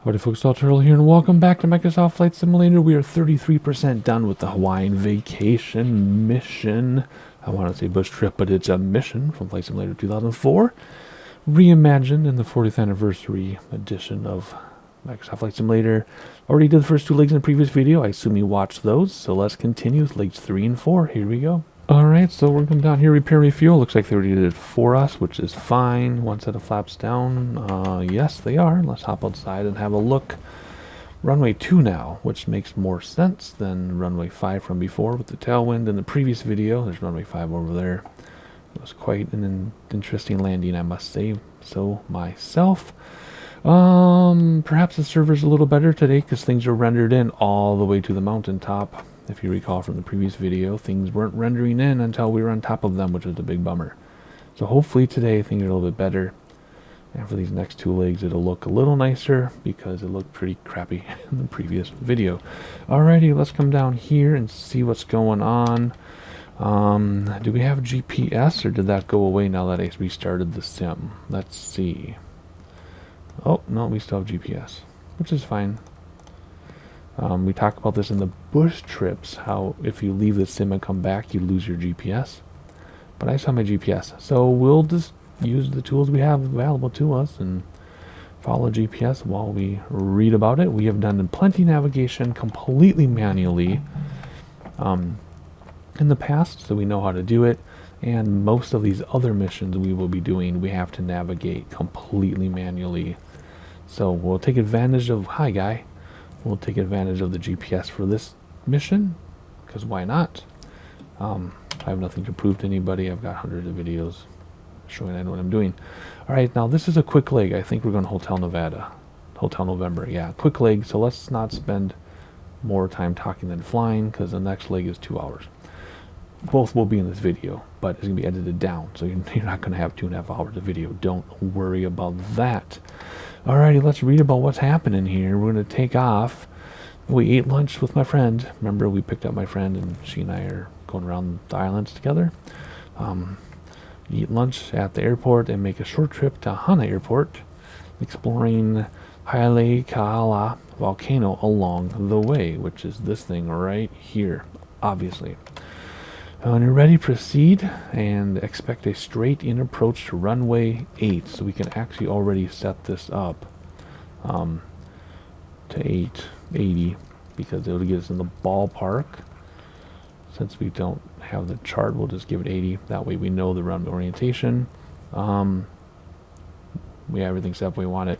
Howdy folks, all Turtle here, and welcome back to Microsoft Flight Simulator. We are 33% done with the Hawaiian vacation mission. I want to say bush trip, but it's a mission from Flight Simulator 2004. Reimagined in the 40th anniversary edition of Microsoft Flight Simulator. Already did the first two legs in the previous video. I assume you watched those, so let's continue with legs 3 and 4. Here we go. Alright, so we're going down here, repair, refuel. Looks like they already did it for us, which is fine. One set of flaps down. Yes, they are. Let's hop outside and have a look. Runway 2 now, which makes more sense than runway 5 from before with the tailwind in the previous video. There's runway 5 over there. It was quite an interesting landing, I must say so myself. Perhaps the server's a little better today because things are rendered in all the way to the mountaintop. If you recall from the previous video, things weren't rendering in until we were on top of them, which was a big bummer. So hopefully today things are a little bit better. And for these next two legs, it'll look a little nicer because it looked pretty crappy in the previous video. Alrighty, let's come down here and see what's going on. Do we have GPS or did that go away now that I restarted the sim? Let's see. Oh, no, we still have GPS, which is fine. We talked about this in the bush trips, how if you leave the sim and come back, you lose your GPS. But I still have my GPS, so we'll just use the tools we have available to us and follow GPS while we read about it. We have done plenty navigation completely manually in the past, so we know how to do it. And most of these other missions we will be doing, we have to navigate completely manually. So we'll take advantage of, hi guy, we'll take advantage of the GPS for this mission, because why not? I have nothing to prove to anybody. I've got hundreds of videos showing I know what I'm doing. Alright, now this is a quick leg. I think we're going to Hotel Nevada. Hotel November, yeah, quick leg, so let's not spend more time talking than flying, because the next leg is 2 hours. Both will be in this video, but it's going to be edited down, so you're not going to have 2.5 hours of video. Don't worry about that. Alrighty, let's read about what's happening here. We're going to take off. We ate lunch with my friend. Remember, we picked up my friend, and she and I are going around the islands together. Eat lunch at the airport and make a short trip to Hana Airport, exploring Kahului volcano along the way, which is this thing right here, obviously. When you're ready, proceed and expect a straight in approach to runway 8. So we can actually already set this up to 880 because it'll get us in the ballpark. Since we don't have the chart, we'll just give it 80. That way we know the runway orientation. We have everything set up we want it.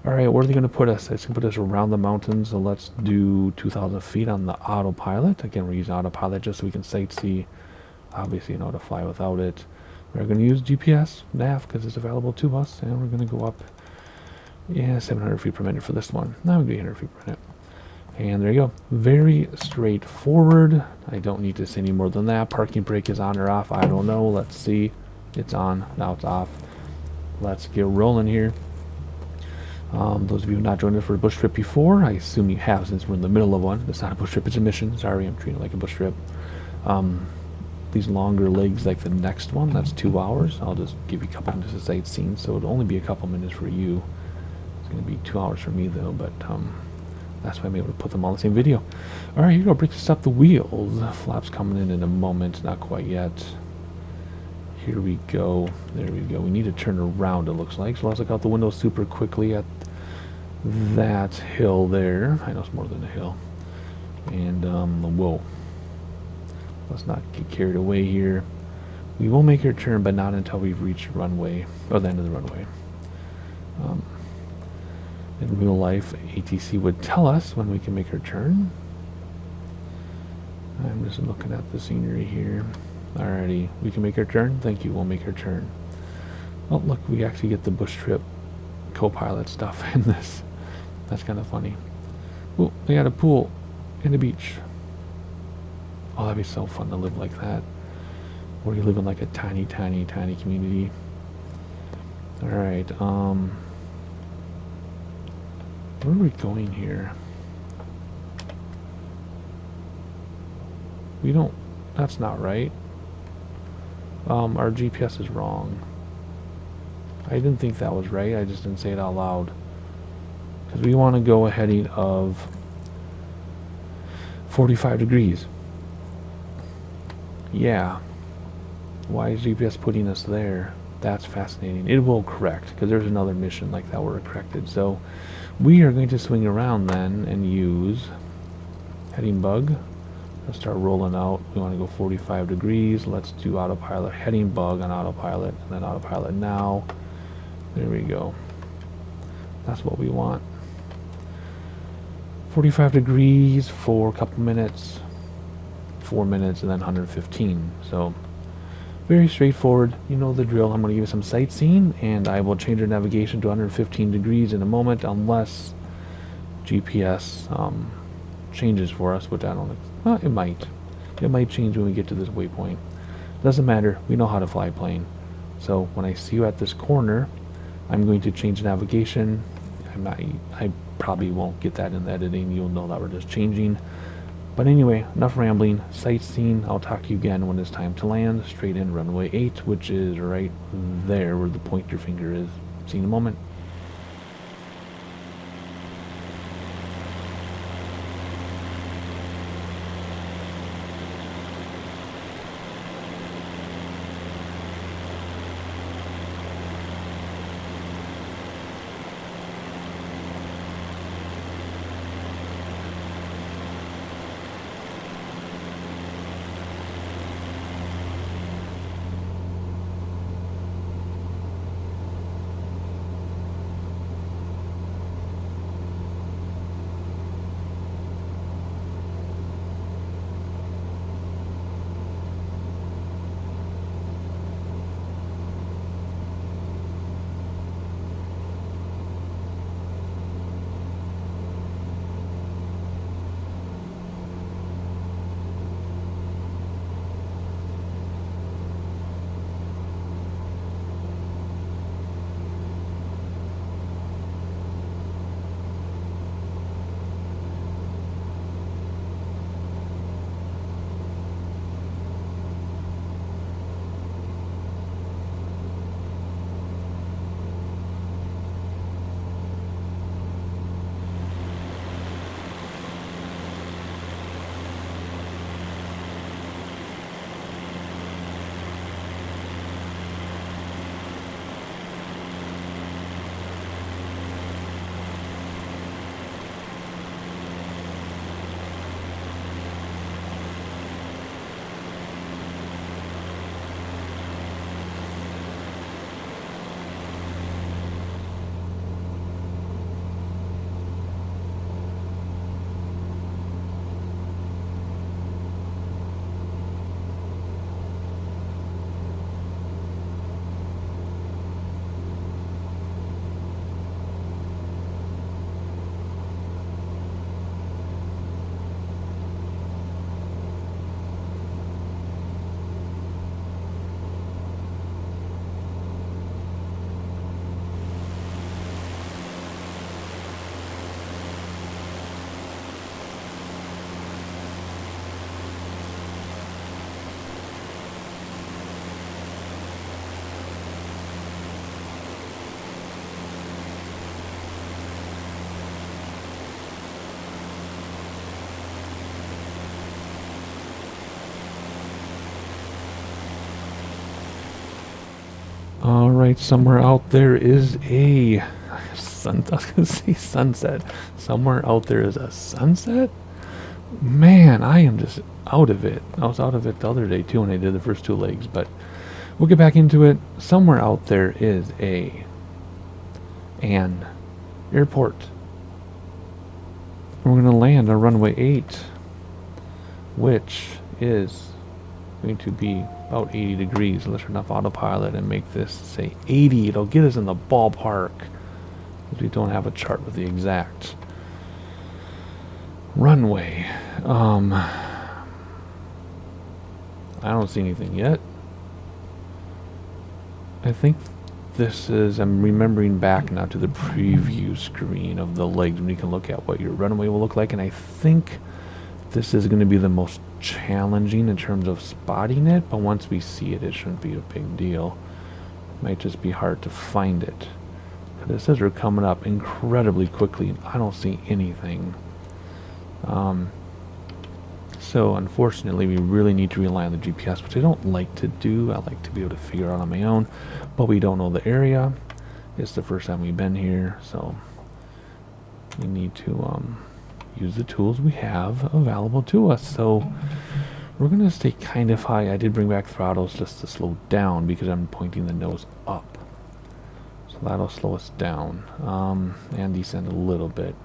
Alright, where are they going to put us? It's going to put us around the mountains. So let's do 2,000 feet on the autopilot. Again, we're using autopilot just so we can sightsee. Obviously, you know how to fly without it. We're going to use GPS, nav, because it's available to us. And we're going to go up, 700 feet per minute for this one. Now we'll do 800 feet per minute. And there you go. Very straightforward. I don't need to say any more than that. Parking brake is on or off. I don't know. Let's see. It's on. Now it's off. Let's get rolling here. Those of you who have not joined us for a bush trip before, I assume you have since we're in the middle of one. It's not a bush trip, it's a mission. Sorry, I'm treating it like a bush trip. These longer legs like the next one, that's 2 hours. I'll just give you a couple minutes of sightseeing, so it'll only be a couple minutes for you. It's going to be 2 hours for me though, but that's why I'm able to put them all in the same video. Alright, here we go. Brake to stop the wheels. Flaps coming in a moment, not quite yet. Here we go. There we go. We need to turn around, it looks like. So let's look out the window super quickly at that hill there. I know it's more than a hill. And, whoa. Let's not get carried away here. We will make our turn, but not until we've reached runway, or the end of the runway. In real life, ATC would tell us when we can make our turn. I'm just looking at the scenery here. Alrighty, we can make our turn. Thank you, we'll make our turn. Oh, look, we actually get the bush trip co-pilot stuff in this. That's kind of funny. Oh, they got a pool and a beach. Oh, that'd be so fun to live like that. Where you live in like a tiny, tiny, tiny community. Alright, where are we going here? We don't, that's not right. Our GPS is wrong. I didn't think that was right, I just didn't say it out loud. because we want to go a heading of 45 degrees. Yeah. Why is GPS putting us there? That's fascinating. It will correct, because there's another mission like that where it corrected. So we are going to swing around then and use heading bug. Let's start rolling out. We want to go 45 degrees. Let's do autopilot, heading bug on autopilot, and then autopilot now. There we go. That's what we want. 45 degrees for a couple minutes, 4 minutes, and then 115. So very straightforward. You know the drill. I'm going to give you some sightseeing, and I will change your navigation to 115 degrees in a moment, unless GPS changes for us, which I don't. It might. It might change when we get to this waypoint. Doesn't matter. We know how to fly a plane. So when I see you at this corner, I'm going to change navigation. I probably won't get that in the editing. You'll know that we're just changing. But anyway, enough rambling. Sightseeing. I'll talk to you again when it's time to land. Straight in runway 8, which is right there where the pointer finger is. See you in a moment. Alright, somewhere out there is a I was gonna say sunset. Somewhere out there is a sunset? Man, I am just out of it. I was out of it the other day too when I did the first 2 legs, but we'll get back into it. Somewhere out there is an airport. We're going to land on runway 8, which is going to be about 80 degrees. Let's turn off autopilot and make this say 80. It'll get us in the ballpark, because we don't have a chart with the exact runway. I don't see anything yet. I think this is, I'm remembering back now to the preview screen of the legs when you can look at what your runway will look like, and I think this is going to be the most challenging in terms of spotting it, but once we see it, it shouldn't be a big deal. It might just be hard to find it, But it says they're coming up incredibly quickly. I don't see anything. So unfortunately, we really need to rely on the GPS, which I don't like to do. I like to be able to figure out on my own, but we don't know the area. It's the first time we've been here, so we need to use the tools we have available to us. So we're going to stay kind of high. I did bring back throttles just to slow down because I'm pointing the nose up. So that'll slow us down and descend a little bit.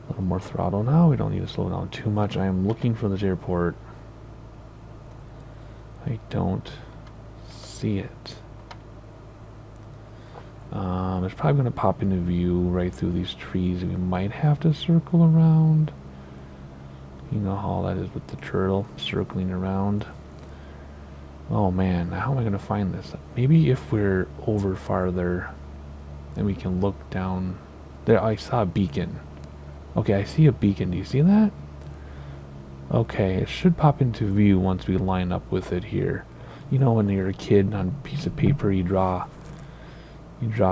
A little more throttle now. We don't need to slow down too much. I am looking for this airport. I don't see it. It's probably going to pop into view right through these trees. We might have to circle around. You know how that is with the turtle circling around. Oh man, how am I going to find this? Maybe if we're over farther, then we can look down. There, I saw a beacon. Okay, I see a beacon. Do you see that? Okay, it should pop into view once we line up with it here. You know when you're a kid on a piece of paper, you draw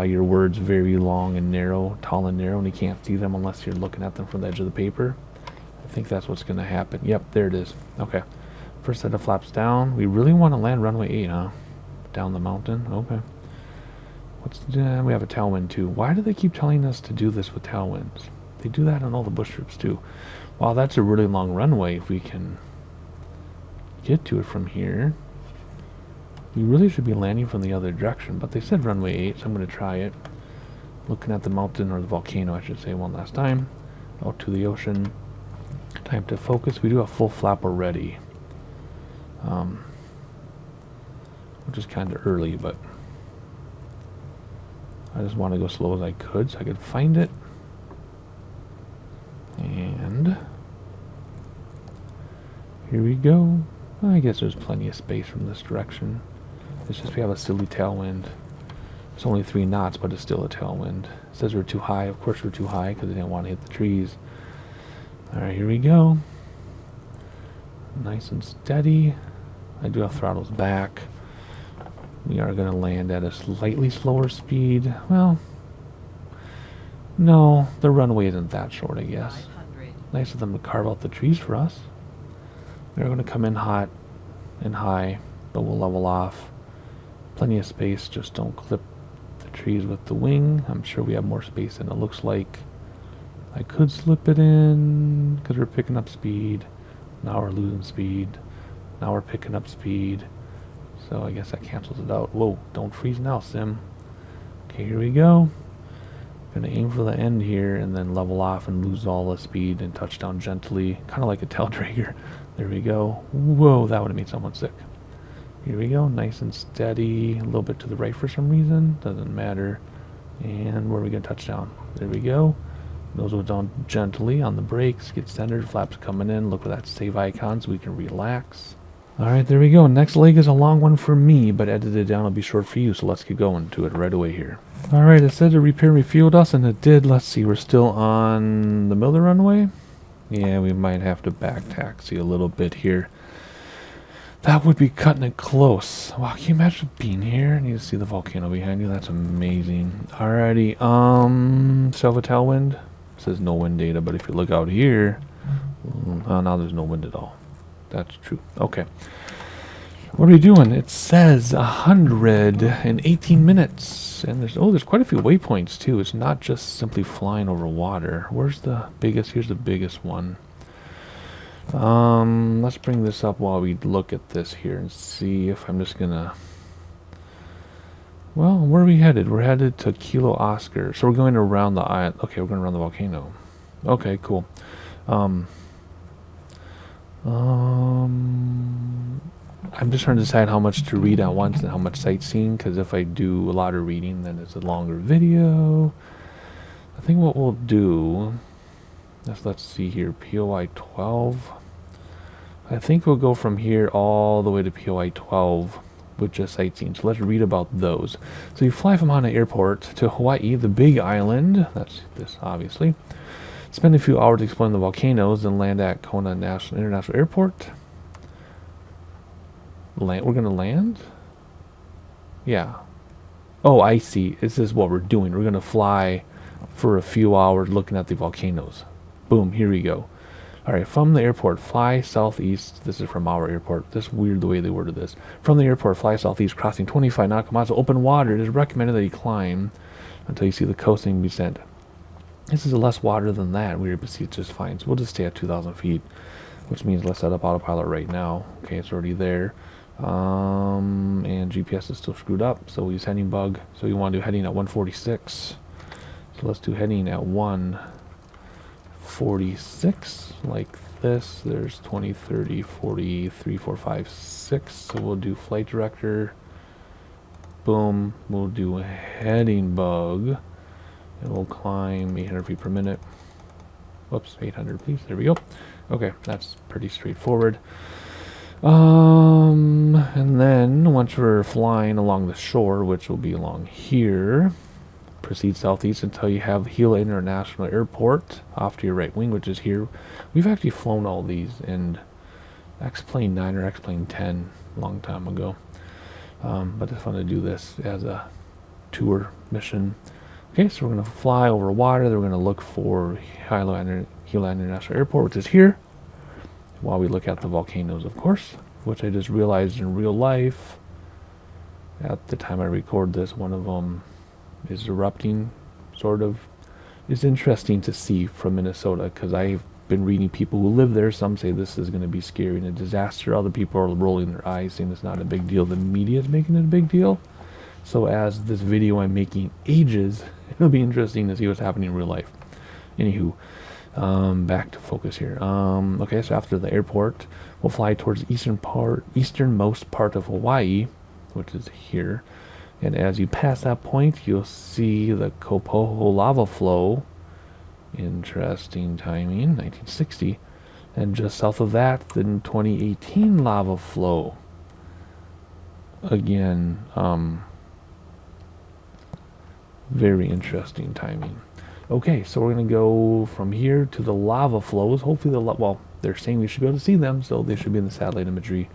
your words very long and narrow, tall and narrow, and you can't see them unless you're looking at them from the edge of the paper. I think that's what's going to happen. Yep, there it is. Okay. First set of flaps down. We really want to land runway 8, huh? Down the mountain. Okay. We have a tailwind too. Why do they keep telling us to do this with tailwinds? They do that on all the bush trips too. Wow, that's a really long runway. If we can get to it from here, we really should be landing from the other direction. But they said runway 8, so I'm going to try it. Looking at the mountain, or the volcano, I should say, one last time. Out to the ocean. Time to focus. We do have full flap already. Which is kind of early, but I just want to go slow as I could so I could find it. And here we go. I guess there's plenty of space from this direction. It's just we have a silly tailwind. It's only 3 knots, but it's still a tailwind. It says we're too high. Of course we're too high because they didn't want to hit the trees. Alright, here we go. Nice and steady. I do have throttles back. We are going to land at a slightly slower speed. Well, no, the runway isn't that short, I guess. Nice of them to carve out the trees for us. We're going to come in hot and high, but we'll level off. Plenty of space, just don't clip the trees with the wing. I'm sure we have more space than it looks like. I could slip it in because we're picking up speed. Now we're losing speed. Now we're picking up speed. So I guess that cancels it out. Whoa, don't freeze now, Sim. Okay, here we go. Gonna aim for the end here and then level off and lose all the speed and touch down gently. Kind of like a tail dragger. There we go. Whoa, that would have made someone sick. Here we go, nice and steady. A little bit to the right for some reason. Doesn't matter. And where are we gonna touch down? There we go. Nose goes down gently on the brakes. Get centered. Flaps coming in. Look for that save icon so we can relax. Alright, there we go. Next leg is a long one for me, but edited down will be short for you, so let's get going to it right away here. Alright, it said to repair refueled us, and it did. Let's see, we're still on the middle of the runway? Yeah, we might have to back taxi a little bit here. That would be cutting it close. Wow, can you imagine being here and you see the volcano behind you? That's amazing. Alrighty, self a tailwind. It says no wind data, but if you look out here, now there's no wind at all. That's true. Okay. What are we doing? It says 118 minutes. And there's quite a few waypoints too. It's not just simply flying over water. Where's the biggest? Here's the biggest one. Let's bring this up while we look at this here and see if I'm just gonna... Well, where are we headed? We're headed to Kilo Oscar. So we're going around the island. Okay, we're going around the volcano. Okay, cool. I'm just trying to decide how much to read at once and how much sightseeing, because if I do a lot of reading, then it's a longer video. I think what we'll do is, let's see here, POI 12. I think we'll go from here all the way to POI 12 with just sightseeing. So let's read about those. So you fly from Hana Airport to Hawaii, the big island. That's this, obviously. Spend a few hours exploring the volcanoes, then land at Kona International Airport. We're gonna land? Yeah. Oh, I see. This is what we're doing. We're going to fly for a few hours looking at the volcanoes. Boom, here we go. All right, from the airport, fly southeast. This is from our airport. This is weird the way they worded this. From the airport, fly southeast, crossing 25 nautical miles of open water. It is recommended that you climb until you see the coasting descent. This is less water than that. We're able to see it just fine. So we'll just stay at 2,000 feet, which means let's set up autopilot right now. Okay, it's already there. And GPS is still screwed up, so we use heading bug. So you want to do heading at 146. So let's do heading at 146, like this. There's 20, 30, 40, 3, 4, 5, 6. So we'll do flight director. Boom. We'll do heading bug. And we'll climb 800 feet per minute. Whoops, 800 please. There we go. Okay, that's pretty straightforward. And then once we're flying along the shore, which will be along here, proceed southeast until you have Hilo International Airport off to your right wing, which is here. We've actually flown all these in X-Plane 9 or X-Plane 10 a long time ago. But it's fun to do this as a tour mission. Okay, so we're going to fly over water. Then we're going to look for Hilo International Airport, which is here, while we look at the volcanoes, of course, which I just realized in real life at the time I record this, one of them is erupting, sort of. It's interesting to see from Minnesota, because I've been reading people who live there. Some say this is going to be scary and a disaster. Other people are rolling their eyes, saying it's not a big deal. The media is making it a big deal. So as this video I'm making ages, it'll be interesting to see what's happening in real life. Anywho, back to focus here. Okay, so after the airport, we'll fly towards the easternmost part of Hawaii, which is here. And as you pass that point, you'll see the Kopoho lava flow. Interesting timing, 1960. And just south of that, the 2018 lava flow. Again, very interesting timing. Okay, so we're going to go from here to the lava flows. Hopefully well, they're saying we should be able to see them, so they should be in the satellite imagery.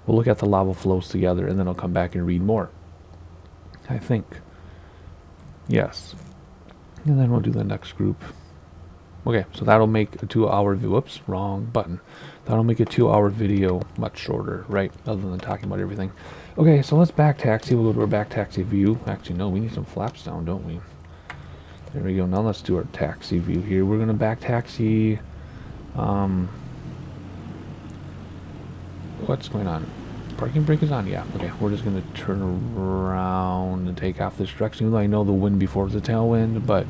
We'll look at the lava flows together, and then I'll come back and read more. I think. Yes. And then we'll do the next group. Okay, so that'll make a 2-hour video. Whoops, wrong button. That'll make a 2-hour video much shorter, right? Other than talking about everything. Okay, so let's back taxi. We'll go to our back taxi view. Actually, no, we need some flaps down, don't we? There we go. Now let's do our taxi view here. We're going to back taxi. What's going on? Parking brake is on? Yeah. Okay, we're just going to turn around and take off this direction. Even though I know the wind before was a tailwind, but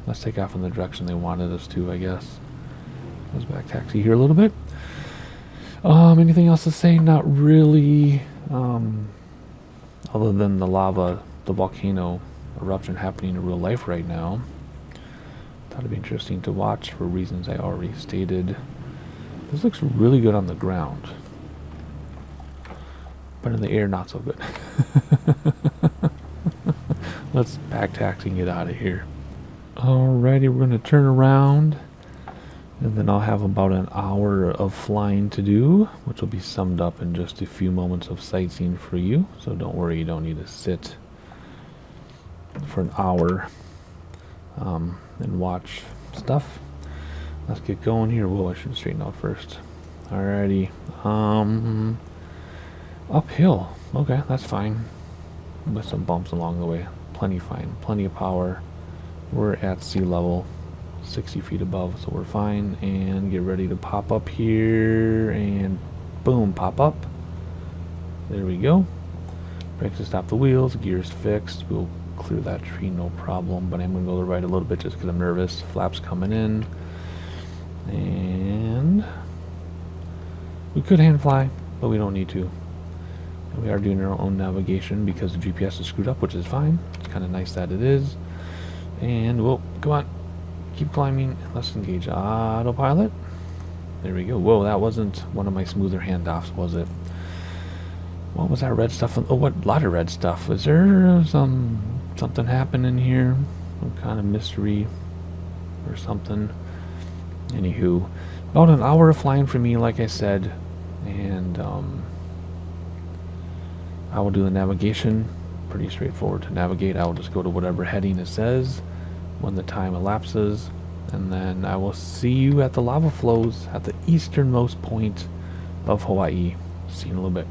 let's take off in the direction they wanted us to, I guess. Let's back taxi here a little bit. Anything else to say? Not really. Other than the lava, the volcano eruption happening in real life right now. Thought it'd be interesting to watch for reasons I already stated. This looks really good on the ground, but in the air not so good. Let's back taxi and get out of here. Alrighty, we're going to turn around, and then I'll have about an hour of flying to do, which will be summed up in just a few moments of sightseeing for you. So don't worry, you don't need to sit for an hour and watch stuff. Let's get going here. Whoa, I should straighten out first. Alrighty. Uphill. Okay, that's fine. With some bumps along the way. Plenty fine. Plenty of power. We're at sea level, 60 feet above, so we're fine. And get ready to pop up here, and boom, pop up. There we go. Brakes to stop the wheels, gears fixed. We'll clear that tree, no problem, but I'm going to go to the right a little bit just because I'm nervous. Flaps coming in. And we could hand fly, but we don't need to. And we are doing our own navigation because the GPS is screwed up, which is fine. It's kind of nice that it is. And, whoa, come on. Keep climbing. Let's engage autopilot. There we go. Whoa, that wasn't one of my smoother handoffs, was it? What was that red stuff? Oh, what? A lot of red stuff. Was there something happening here? Some kind of mystery or something? Anywho, about an hour of flying for me, like I said. And, I will do the navigation. Pretty straightforward to navigate. I will just go to whatever heading it says when the time elapses, and then I will see you at the lava flows at the easternmost point of Hawaii. See you in a little bit.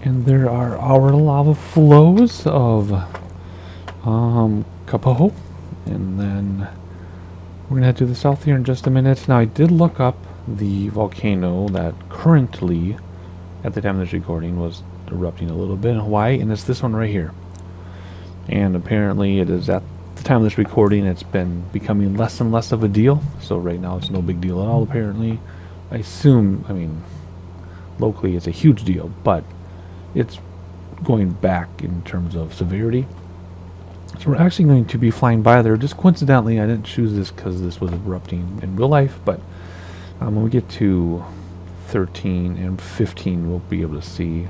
And there are our lava flows of Kapoho. And then we're going to head to the south here in just a minute. Now, I did look up the volcano that currently, at the time of this recording, was erupting a little bit in Hawaii, and it's this one right here. And apparently it is, at the time of this recording, it's been becoming less and less of a deal. So right now it's no big deal at all, apparently. I assume, I mean, locally it's a huge deal, but it's going back in terms of severity. So we're actually going to be flying by there. Just coincidentally, I didn't choose this because this was erupting in real life, but When we get to 13 and 15, we'll be able to see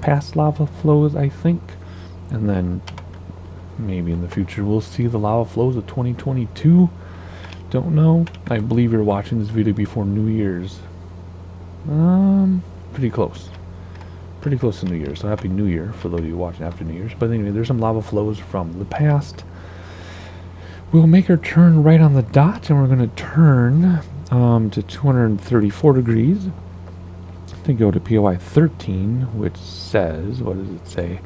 past lava flows, I think. And then maybe in the future we'll see the lava flows of 2022. Don't know. I believe you're watching this video before New Year's. Pretty close. Pretty close to New Year's. So happy New Year for those of you watching after New Year's. But anyway, there's some lava flows from the past. We'll make our turn right on the dot, and we're going to turn to 234 degrees to go to POI 13, which says, what does it say?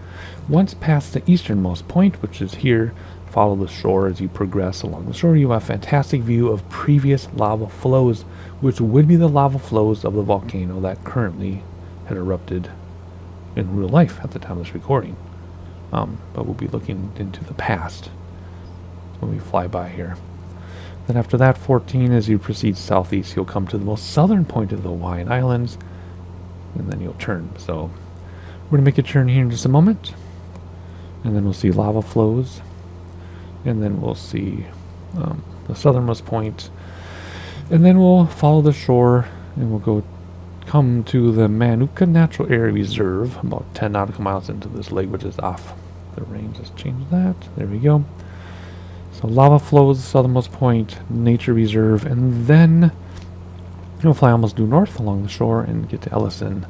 Once past the easternmost point, which is here, follow the shore. As you progress along the shore, you have a fantastic view of previous lava flows, which would be the lava flows of the volcano that currently had erupted in real life at the time of this recording. But we'll be looking into the past when we fly by here. Then after that, 14, as you proceed southeast, you'll come to the most southern point of the Hawaiian Islands, and then you'll turn. So we're going to make a turn here in just a moment, and then we'll see lava flows, and then we'll see the southernmost point, and then we'll follow the shore, and we'll come to the Manuka Natural Area Reserve, about 10 nautical miles into this lake, which is off the range. Let's change that. There we go. So lava flows, southernmost point, nature reserve, and then we'll fly almost due north along the shore and get to Ellison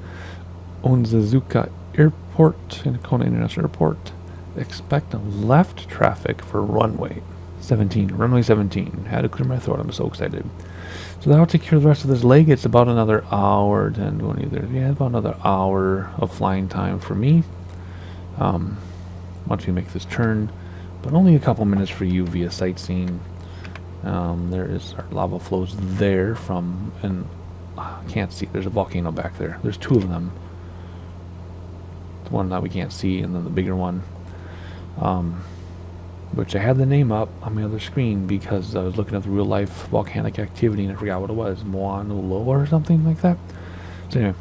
Onzazuka Airport and Kona International Airport. Expect a left traffic for runway 17. Runway 17. Had to clear my throat. I'm so excited. So that'll take care of the rest of this leg. It's about another hour, 10, 20, 30. Yeah, about another hour of flying time for me. Once we make this turn. But only a couple minutes for you via sightseeing. There is our lava flows there from, and I can't see, there's a volcano back there. There's two of them. The one that we can't see, and then the bigger one. Which I had the name up on my other screen because I was looking at the real life volcanic activity and I forgot what it was. Moana Loa or something like that. So anyway,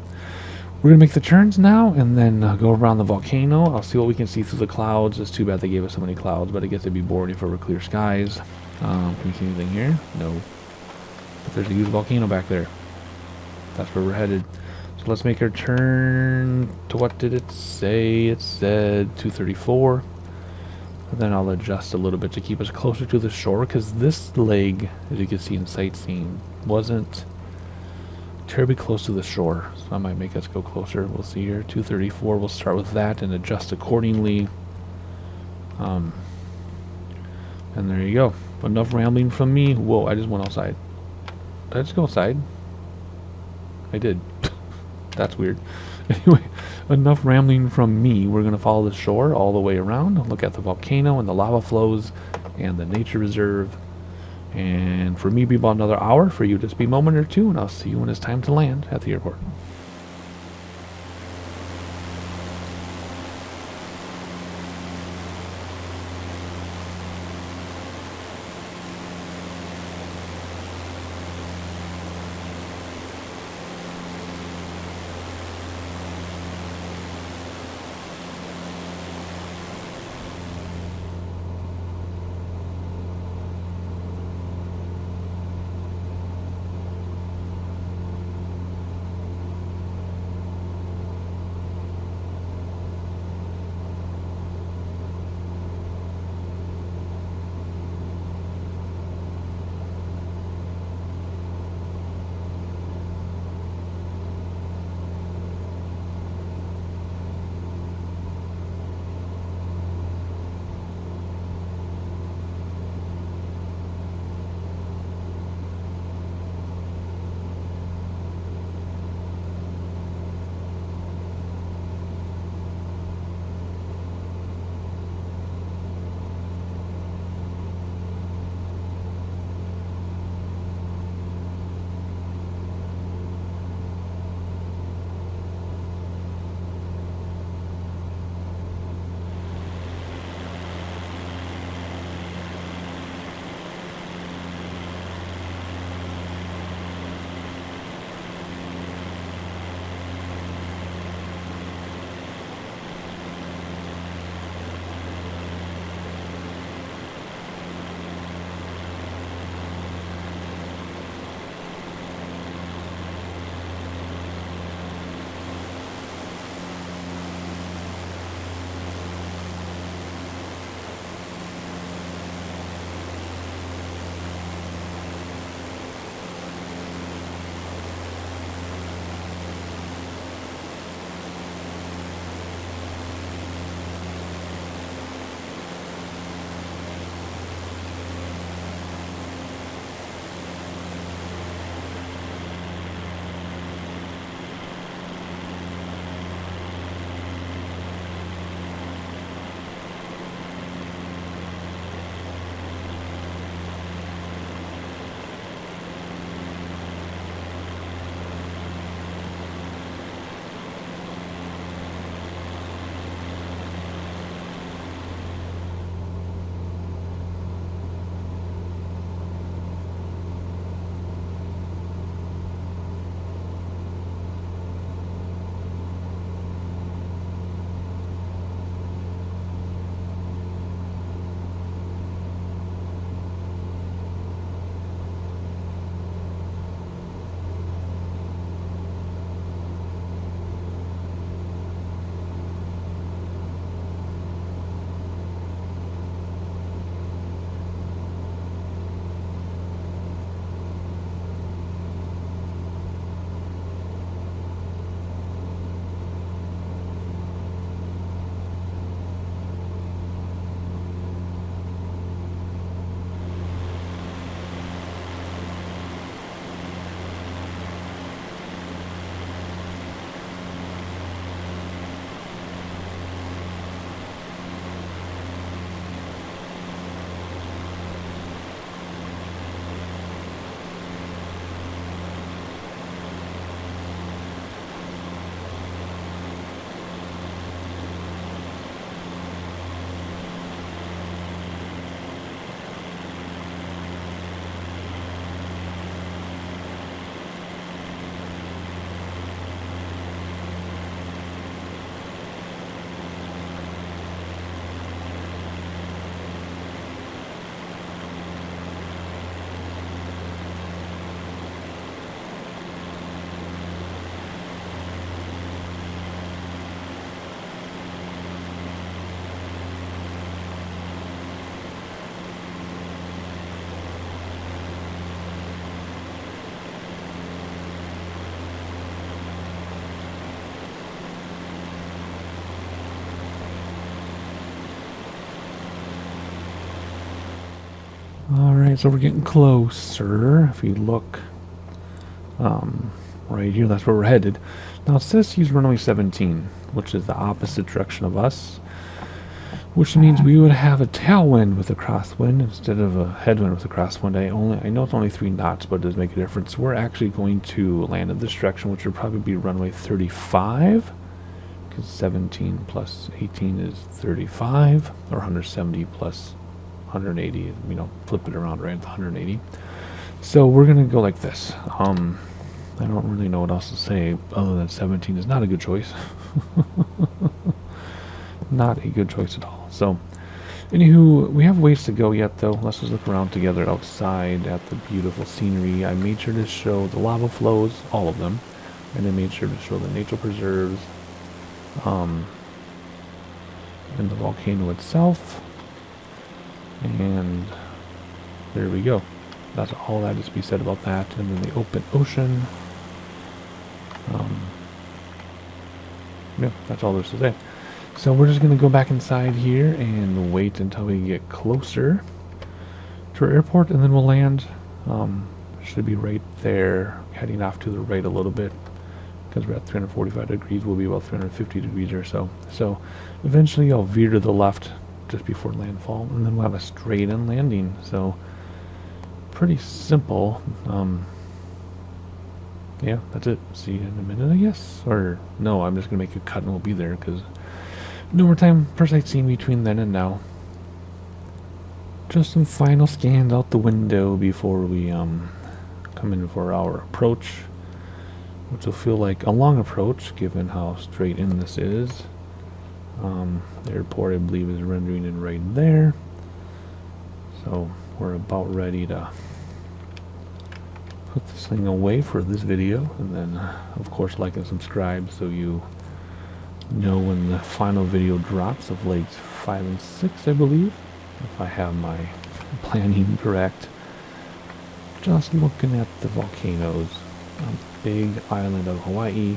we're going to make the turns now and then go around the volcano. I'll see what we can see through the clouds. It's too bad they gave us so many clouds, but I guess it'd be boring if it were clear skies. Can you see anything here? No. But there's a huge volcano back there. That's where we're headed. So let's make our turn to, what did it say? It said 234. And then I'll adjust a little bit to keep us closer to the shore, because this leg, as you can see in sightseeing, wasn't terribly close to the shore, so I might make us go closer. We'll see here. 234. We'll start with that and adjust accordingly. And there you go. Enough rambling from me. Whoa, I just went outside. Did I just go outside? I did. That's weird. Anyway, enough rambling from me. We're going to follow the shore all the way around, look at the volcano and the lava flows and the nature reserve. And for me, it'll be about another hour. For you, just be a moment or two, and I'll see you when it's time to land at the airport. Alright, so we're getting closer. If you look right here, that's where we're headed. Now it says use runway 17, which is the opposite direction of us, which means we would have a tailwind with a crosswind instead of a headwind with a crosswind. I know it's only 3 knots, but it does make a difference. We're actually going to land in this direction, which would probably be runway 35, because 17 plus 18 is 35, or 170 plus 180, you know, flip it around right at the 180. So we're going to go like this. I don't really know what else to say other than 17 is not a good choice. Not a good choice at all. So, anywho, we have ways to go yet, though. Let's just look around together outside at the beautiful scenery. I made sure to show the lava flows, all of them, and I made sure to show the nature preserves, and the volcano itself. And there we go. That's all that is to be said about that. And then the open ocean. Yeah, that's all there's to say. So we're just going to go back inside here and wait until we get closer to our airport, and then we'll land. Should be right there, heading off to the right a little bit, because we're at 345 degrees. We'll be about 350 degrees or so. So eventually I'll veer to the left just before landfall, and then we'll have a straight-in landing. So pretty simple. Yeah, that's it. See you in a minute, I guess. Or no, I'm just gonna make a cut and we'll be there, because no more time for sightseeing between then and now. Just some final scans out the window before we come in for our approach, which will feel like a long approach given how straight in this is. The airport, I believe, is rendering in right there. So we're about ready to put this thing away for this video, and then of course like and subscribe so you know when the final video drops of legs 5 and 6, I believe, if I have my planning correct. Just looking at the volcanoes on the big island of Hawaii,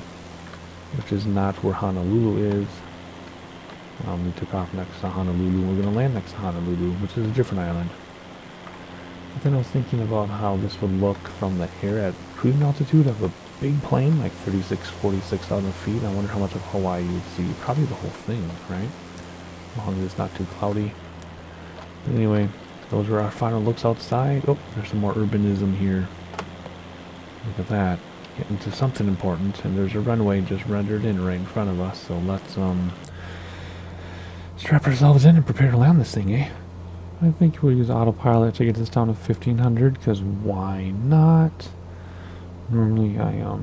which is not where Honolulu is. We took off next to Honolulu. We're going to land next to Honolulu, which is a different island. But then I was thinking about how this would look from the air at cruising altitude of a big plane, like 46,000 feet. I wonder how much of Hawaii you would see. Probably the whole thing, right? As long as it's not too cloudy. But anyway, those are our final looks outside. Oh, there's some more urbanism here. Look at that. Getting to something important. And there's a runway just rendered in right in front of us. So let's strap ourselves in and prepare to land this thing, eh? I think we'll use autopilot to get this down to 1500, because why not? Normally I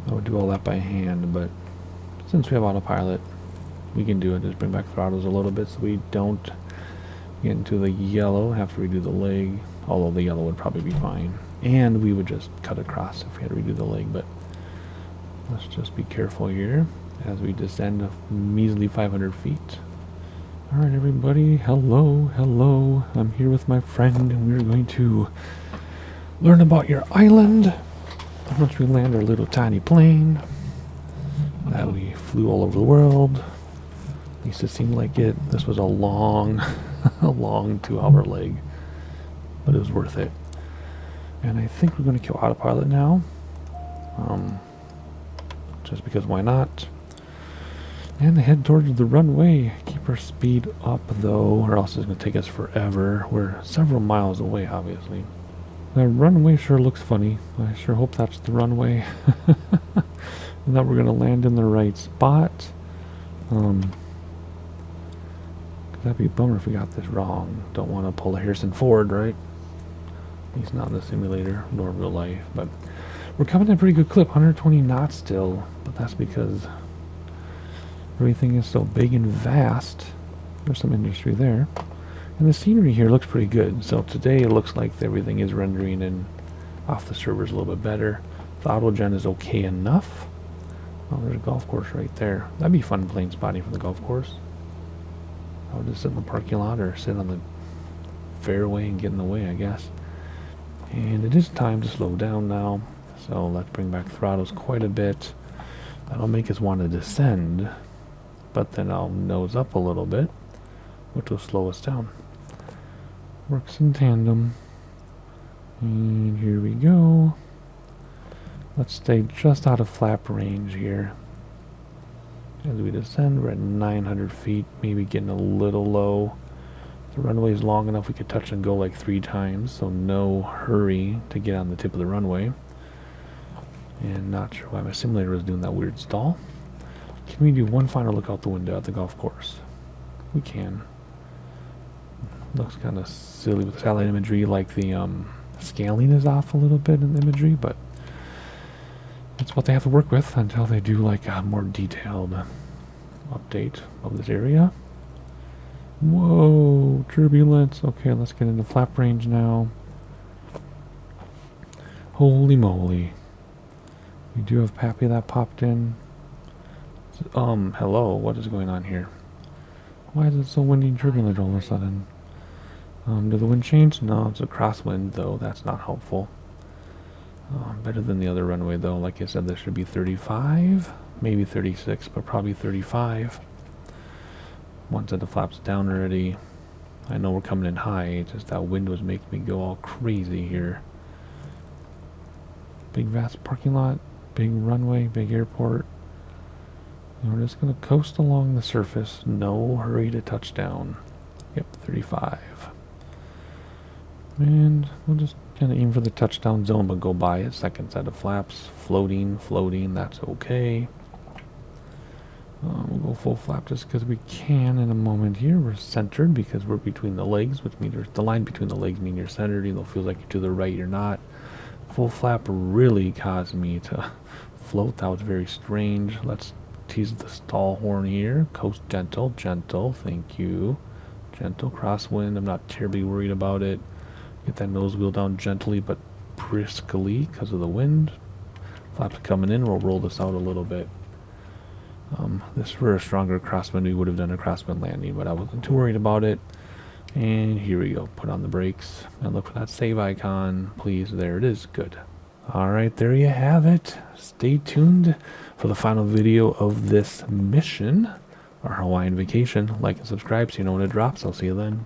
would do all that by hand, but since we have autopilot, we can do it. Just bring back throttles a little bit so we don't get into the yellow, have to redo the leg, although the yellow would probably be fine. And we would just cut across if we had to redo the leg, but let's just be careful here as we descend a measly 500 feet. Alright everybody, hello, hello. I'm here with my friend and we're going to learn about your island. Once we land our little tiny plane that we flew all over the world. At least it seemed like it. This was a long, a long 2-hour leg, but it was worth it. And I think we're going to kill autopilot now. Just because why not? And head towards the runway. Keep our speed up though, or else it's going to take us forever. We're several miles away, obviously. The runway sure looks funny. I sure hope that's the runway. And that we're going to land in the right spot. That'd be a bummer if we got this wrong. Don't want to pull a Harrison Ford, right? He's not in the simulator, nor in real life. But we're coming at a pretty good clip, 120 knots still. But that's because everything is so big and vast. There's some industry there. And the scenery here looks pretty good. So today it looks like everything is rendering in off the servers a little bit better. The auto gen is okay enough. Oh, there's a golf course right there. That'd be fun plane spotting from the golf course. I would just sit in the parking lot or sit on the fairway and get in the way, I guess. And it is time to slow down now. So let's bring back throttles quite a bit. That'll make us want to descend. But then I'll nose up a little bit. which will slow us down. Works in tandem. And here we go. Let's stay just out of flap range here. As we descend, we're at 900 feet, maybe getting a little low. The runway is long enough we could touch and go like 3 times, so no hurry to get on the tip of the runway. And not sure why my simulator is doing that weird stall. Can we do one final look out the window at the golf course? We can. Looks kind of silly with the satellite imagery, like the scaling is off a little bit in the imagery, but it's what they have to work with until they do like a more detailed update of this area. Whoa, turbulence. Okay, let's get into flap range now. Holy moly. We do have Pappy that popped in. Hello, what is going on here? Why is it so windy and turbulent all of a sudden? Did the wind change? No, it's a crosswind though, that's not helpful. Better than the other runway though, like I said, this should be 35, maybe 36, but probably 35. Once the flaps down already. I know we're coming in high, just that wind was making me go all crazy here. Big vast parking lot, big runway, big airport. And we're just going to coast along the surface, no hurry to touchdown. Yep, 35. And we'll just kind of aim for the touchdown zone, but go by it. Second set of flaps, floating, that's okay. We'll go full flap just because we can in a moment here. We're centered because we're between the legs, which means the line between the legs means you're centered. It'll feel like you're to the right, you're not. Full flap really caused me to float. That was very strange. Let's tease the stall horn here. Coast gentle, thank you. Gentle crosswind, I'm not terribly worried about it. Get that nose wheel down gently but briskly because of the wind. Flaps coming in, we'll roll this out a little bit. This were a stronger crosswind, we would have done a crosswind landing, but I wasn't too worried about it. And here we go, put on the brakes and look for that save icon, please. There it is, good. Alright, there you have it. Stay tuned for the final video of this mission, our Hawaiian vacation. Like and subscribe so you know when it drops. I'll see you then.